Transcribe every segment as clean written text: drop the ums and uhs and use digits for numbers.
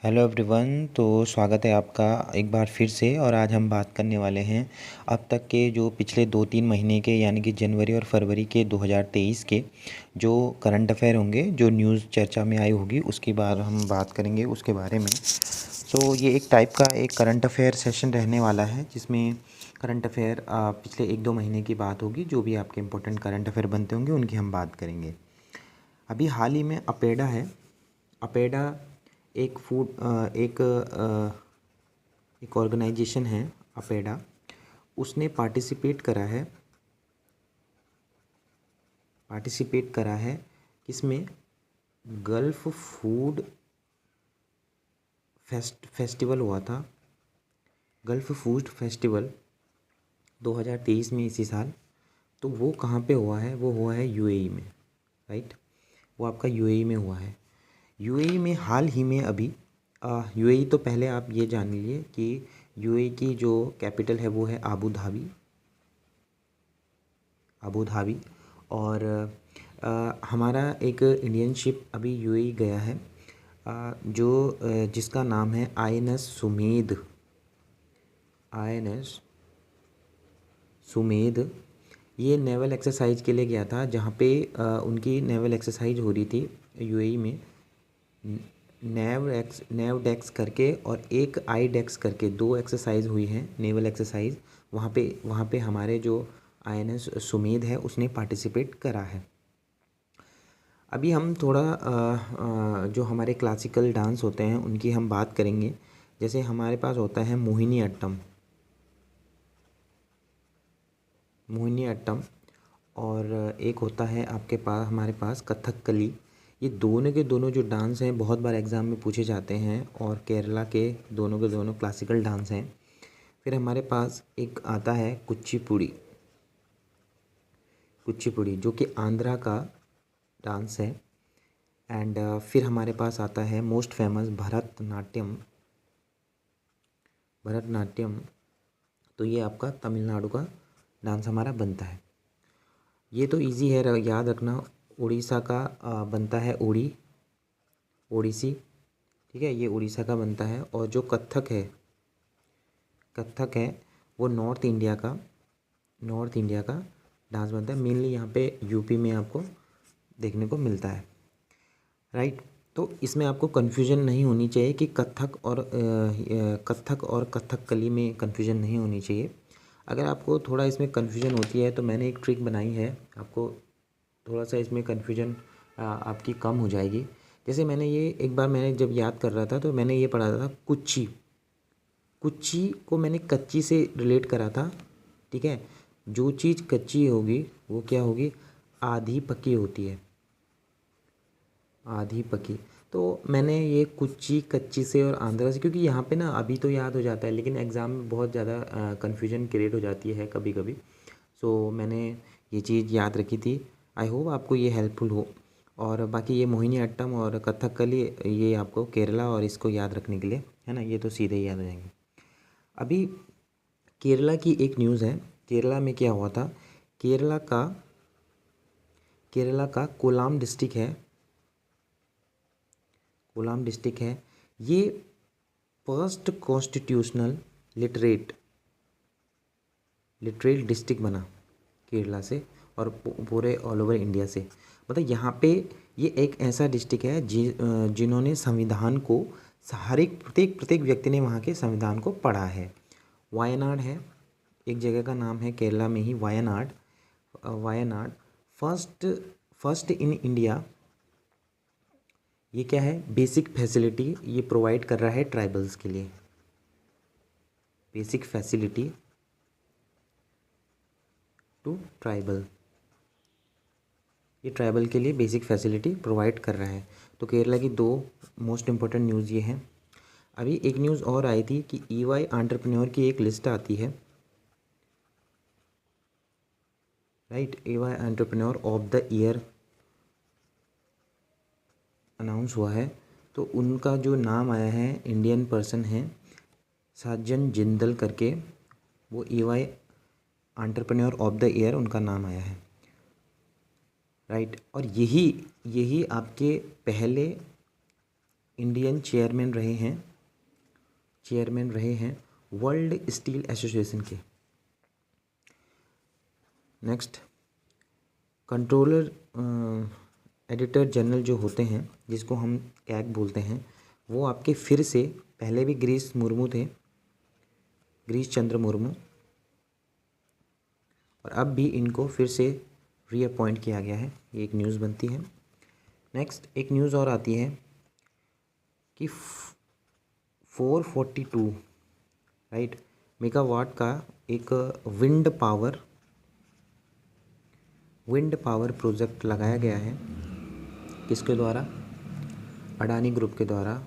Hello everyone. तो स्वागत है आपका एक बार फिर से। और आज हम बात करने वाले हैं अब तक के जो पिछले 2-3 महीने के यानी कि जनवरी और फरवरी के 2023 के जो करंट अफेयर होंगे, जो न्यूज़ चर्चा में आई होगी, उसकी बार हम बात करेंगे उसके बारे में। सो ये एक टाइप का एक करंट अफेयर सेशन रहने वाला है जिसमें करंट अफेयर पिछले 1-2 महीने की बात होगी। जो भी आपके इम्पोर्टेंट करंट अफेयर बनते होंगे उनकी हम बात करेंगे। अभी हाल ही में अपेडा है। अपेडा एक फूड एक ऑर्गेनाइजेशन है अपेडा। उसने पार्टिसिपेट करा है किसमें? गल्फ़ फूड फेस्टिवल हुआ था। गल्फ़ फूड फेस्टिवल 2023 में, इसी साल। तो वो कहाँ पे हुआ है? वो हुआ है यूएई में, राइट। वो आपका यूएई में हुआ है। यूएई में हाल ही में अभी यूएई तो पहले आप ये जान लीजिए कि यूएई की जो कैपिटल है वो है आबू धाबी। और हमारा एक इंडियन शिप अभी यूएई गया है, जिसका नाम है आईएनएस सुमेध। ये नेवल एक्सरसाइज के लिए गया था, जहाँ पे उनकी नेवल एक्सरसाइज हो रही थी यूएई में। नेव डेक्स करके और एक आई डेक्स करके 2 एक्सरसाइज हुई हैं, नेवल एक्सरसाइज। वहाँ पे हमारे जो आईएनएस सुमेध है उसने पार्टिसिपेट करा है। अभी हम थोड़ा जो हमारे क्लासिकल डांस होते हैं उनकी हम बात करेंगे। जैसे हमारे पास होता है मोहिनी अट्टम, और एक होता है हमारे पास कथकली। ये दोनों के दोनों जो डांस हैं बहुत बार एग्ज़ाम में पूछे जाते हैं, और केरला के दोनों क्लासिकल डांस हैं। फिर हमारे पास एक आता है कुचिपुड़ी, जो कि आंध्रा का डांस है। एंड फिर हमारे पास आता है मोस्ट फेमस भरतनाट्यम। तो ये आपका तमिलनाडु का डांस हमारा बनता है। ये तो इजी है, याद रखना। उड़ीसा का बनता है ओडिसी, ठीक है। ये उड़ीसा का बनता है। और जो कथक है वो नॉर्थ इंडिया का डांस बनता है। मेनली यहाँ पे यूपी में आपको देखने को मिलता है, राइट। तो इसमें आपको कन्फ्यूजन नहीं होनी चाहिए कि कथक और कथकली में कन्फ्यूजन नहीं होनी चाहिए। अगर आपको थोड़ा इसमें कन्फ्यूजन होती है तो मैंने एक ट्रिक बनाई है, आपको थोड़ा सा इसमें कन्फ्यूजन आपकी कम हो जाएगी। जैसे मैंने जब याद कर रहा था तो मैंने ये पढ़ा था, कुच्ची को मैंने कच्ची से रिलेट करा था, ठीक है। जो चीज़ कच्ची होगी वो क्या होगी? आधी पकी होती है, आधी पकी। तो मैंने ये कुच्ची कच्ची से और आंध्रा से, क्योंकि यहाँ पे ना अभी तो याद हो जाता है लेकिन एग्ज़ाम में बहुत ज़्यादा कन्फ्यूजन क्रिएट हो जाती है कभी कभी। सो मैंने ये चीज़ याद रखी थी। आई होप आपको ये हेल्पफुल हो। और बाकी ये मोहिनी अट्टम और कथकली, ये आपको केरला और इसको याद रखने के लिए है ना, ये तो सीधे ही याद हो जाएंगे। अभी केरला की एक न्यूज़ है। केरला में क्या हुआ था? केरला का कोलाम डिस्ट्रिक्ट है। ये फर्स्ट कॉन्स्टिट्यूशनल लिटरेट डिस्ट्रिक्ट बना केरला से, और पूरे ऑल ओवर इंडिया से। मतलब यहाँ पे ये एक ऐसा डिस्ट्रिक्ट है जिन्होंने संविधान को, हर एक प्रत्येक व्यक्ति ने वहाँ के संविधान को पढ़ा है। वायनाड है, एक जगह का नाम है केरला में ही, वायनाड। First in India. ये क्या है? बेसिक फैसिलिटी ये प्रोवाइड कर रहा है ट्राइबल्स के लिए। बेसिक फैसिलिटी टू ट्राइबल, ये ट्राइबल के लिए बेसिक फैसिलिटी प्रोवाइड कर रहा है। तो केरला की 2 मोस्ट इम्पोर्टेंट न्यूज़ ये हैं। अभी एक न्यूज़ और आई थी कि ईवाई एंटरप्रेन्योर की एक लिस्ट आती है, right. EY entrepreneur of the year announce हुआ है। तो उनका जो नाम आया है, इंडियन पर्सन है साजन जिंदल करके, वो EY entrepreneur of the year उनका नाम आया है, राइट। और यही आपके पहले इंडियन चेयरमैन रहे हैं वर्ल्ड स्टील एसोसिएशन के। नेक्स्ट, कंट्रोलर एडिटर जनरल जो होते हैं, जिसको हम कैग बोलते हैं, वो आपके फिर से, पहले भी गिरीश मुर्मू थे, गिरीश चंद्र मुर्मू, और अब भी इनको फिर से रीअपॉइंट किया गया है। ये एक न्यूज़ बनती है। नेक्स्ट, एक न्यूज़ और आती है कि 442 राइट मेगावाट का एक विंड पावर प्रोजेक्ट लगाया गया है। किसके द्वारा? अडानी ग्रुप के द्वारा,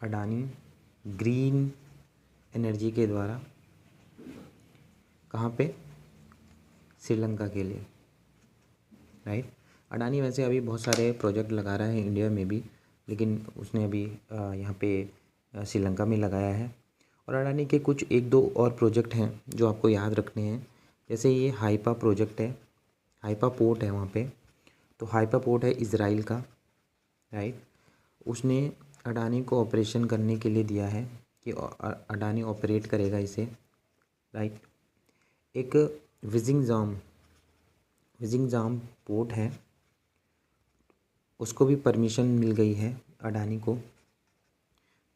अडानी ग्रीन एनर्जी के द्वारा। कहाँ पे? श्रीलंका के लिए, राइट। अडानी वैसे अभी बहुत सारे प्रोजेक्ट लगा रहा है इंडिया में भी, लेकिन उसने अभी यहाँ पे श्रीलंका में लगाया है। और अडानी के कुछ एक दो और प्रोजेक्ट हैं जो आपको याद रखने हैं, जैसे ये हाइपा प्रोजेक्ट है, हाइपा पोर्ट है वहाँ पे। तो हाइपा पोर्ट है इज़राइल का, राइट। उसने अडानी को ऑपरेशन करने के लिए दिया है कि अडानी ऑपरेट करेगा इसे, राइट। एक विजिंगजाम पोर्ट है, उसको भी परमिशन मिल गई है। अडानी को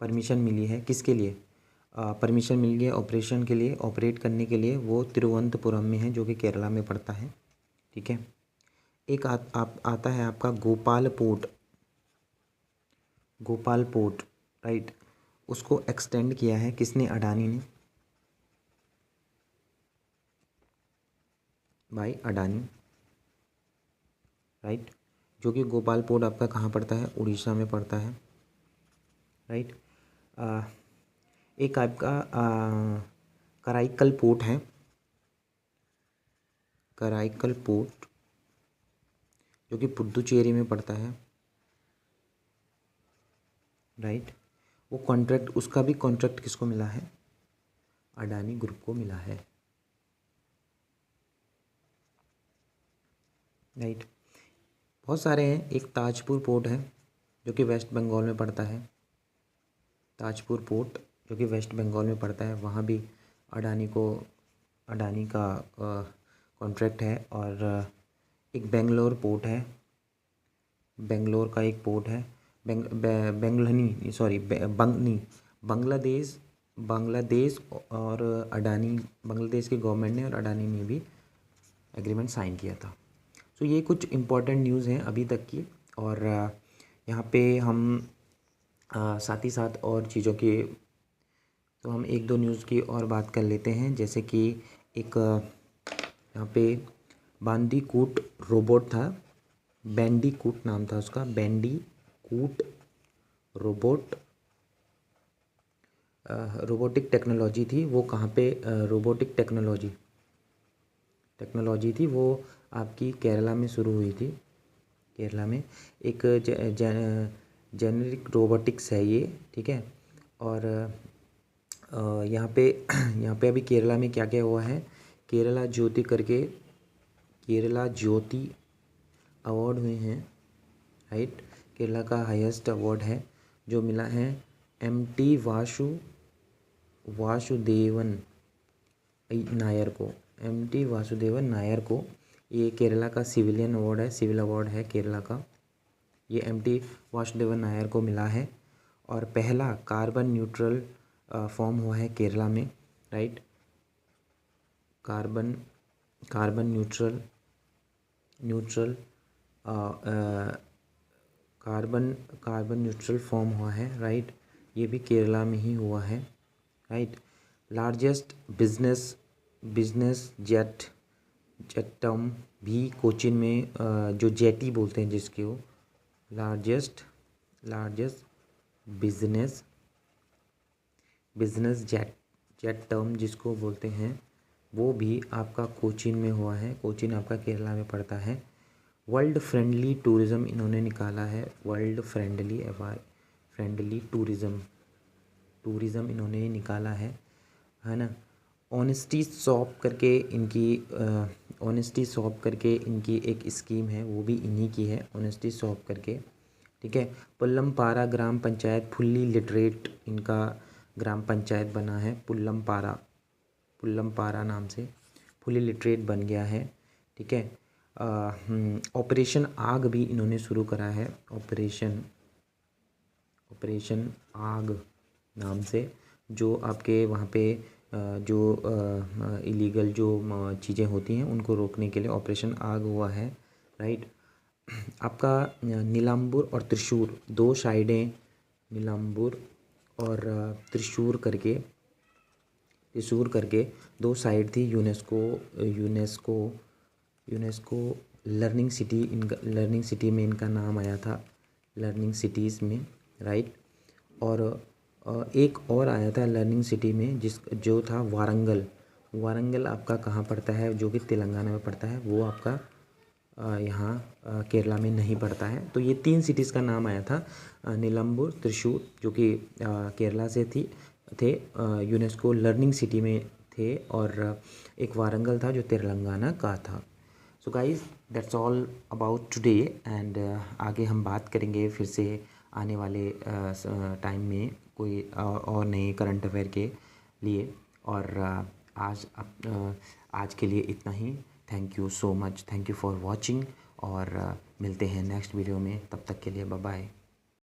परमिशन मिली है, किसके लिए? परमिशन मिल गई ऑपरेशन के लिए, ऑपरेट करने के लिए। वो तिरुवनंतपुरम में है, जो कि केरला में पड़ता है, ठीक है। एक आता है आपका गोपाल पोर्ट, राइट। उसको एक्सटेंड किया है किसने? अडानी ने, भाई अडानी, राइट। जो कि गोपाल पोर्ट आपका कहाँ पड़ता है? उड़ीसा में पड़ता है, राइट। एक आपका कराईकल पोर्ट है, कराईकल पोर्ट, जो कि पुडुचेरी में पड़ता है, राइट। वो कॉन्ट्रैक्ट, उसका भी कॉन्ट्रैक्ट किसको मिला है? अडानी ग्रुप को मिला है, राइट। बहुत सारे हैं। एक ताजपुर पोर्ट है जो कि वेस्ट बंगाल में पड़ता है, ताजपुर पोर्ट जो कि वेस्ट बंगाल में पड़ता है, वहाँ भी अडानी का कॉन्ट्रैक्ट है। और एक बेंगलोर पोर्ट है, बेंगलोर का एक पोर्ट है, बांग्लादेश और अडानी, बांग्लादेश की गवर्नमेंट ने और अडानी ने भी एग्रीमेंट साइन किया था। सो ये कुछ इम्पोर्टेंट न्यूज़ हैं अभी तक की। और यहाँ पे हम साथ ही साथ और चीज़ों की, तो हम एक दो न्यूज़ की और बात कर लेते हैं। जैसे कि एक यहाँ पे बांदीकूट रोबोट था, बैंडीकूट नाम था उसका, बैंडीकूट रोबोट, रोबोटिक टेक्नोलॉजी थी वो। कहाँ पे रोबोटिक टेक्नोलॉजी थी वो? आपकी केरला में शुरू हुई थी। केरला में एक जेनेरिक रोबोटिक्स है ये, ठीक है। और यहाँ पे अभी केरला में क्या क्या हुआ है? केरला ज्योति अवार्ड हुए हैं, राइट। केरला का हाईएस्ट अवार्ड है जो मिला है एमटी वासुदेवन नायर को। ये केरला का सिविलियन अवार्ड है, सिविल अवार्ड है केरला का। ये एमटी वासुदेवन नायर को मिला है। और पहला कार्बन न्यूट्रल फॉर्म हुआ है केरला में, राइट। कार्बन न्यूट्रल फॉर्म हुआ है, राइट। ये भी केरला में ही हुआ है, right. Largest business jet term भी कोचिन में, जो जेटी बोलते हैं जिसके, वो लार्जेस्ट बिजनेस जेट टर्म जिसको बोलते हैं, वो भी आपका कोचीन में हुआ है। कोचीन आपका केरला में पड़ता है। वर्ल्ड फ्रेंडली टूरिज़्म इन्होंने निकाला है, वर्ल्ड फ्रेंडली टूरिज़्म इन्होंने निकाला है ना। ऑनेस्टी शॉप करके इनकी एक स्कीम है, वो भी इन्हीं की है, ऑनेस्टी शॉप करके, ठीक है। पुल्लमपारा ग्राम पंचायत फुल्ली लिटरेट इनका ग्राम पंचायत बना है। पुल्लमपारा नाम से फुल्ली लिटरेट बन गया है। ठीक है। ऑपरेशन आग भी इन्होंने शुरू करा है। ऑपरेशन आग नाम से, जो आपके वहाँ पे जो इलीगल जो चीज़ें होती हैं उनको रोकने के लिए ऑपरेशन आग हुआ है। राइट। आपका नीलाम्बूर और त्रिशूर दो साइडें, नीलाम्बूर और त्रिशूर करके दो साइड थी। यूनेस्को लर्निंग सिटी में इनका नाम आया था, लर्निंग सिटीज़ में। राइट। और एक और आया था लर्निंग सिटी में जो था वारंगल आपका कहाँ पड़ता है, जो कि तेलंगाना में पड़ता है, वो आपका यहाँ केरला में नहीं पड़ता है। तो ये 3 सिटीज़ का नाम आया था, नीलम्बूर, त्रिशूर जो कि केरला से थे, यूनेस्को लर्निंग सिटी में थे, और एक वारंगल था जो तेलंगाना का था। So guys that's all about today, and आगे हम बात करेंगे फिर से आने वाले टाइम में कोई और नए करंट अफेयर के लिए। और आज के लिए इतना ही। Thank you so much, thank you for watching, और मिलते हैं नेक्स्ट वीडियो में। तब तक के लिए बाय बाय।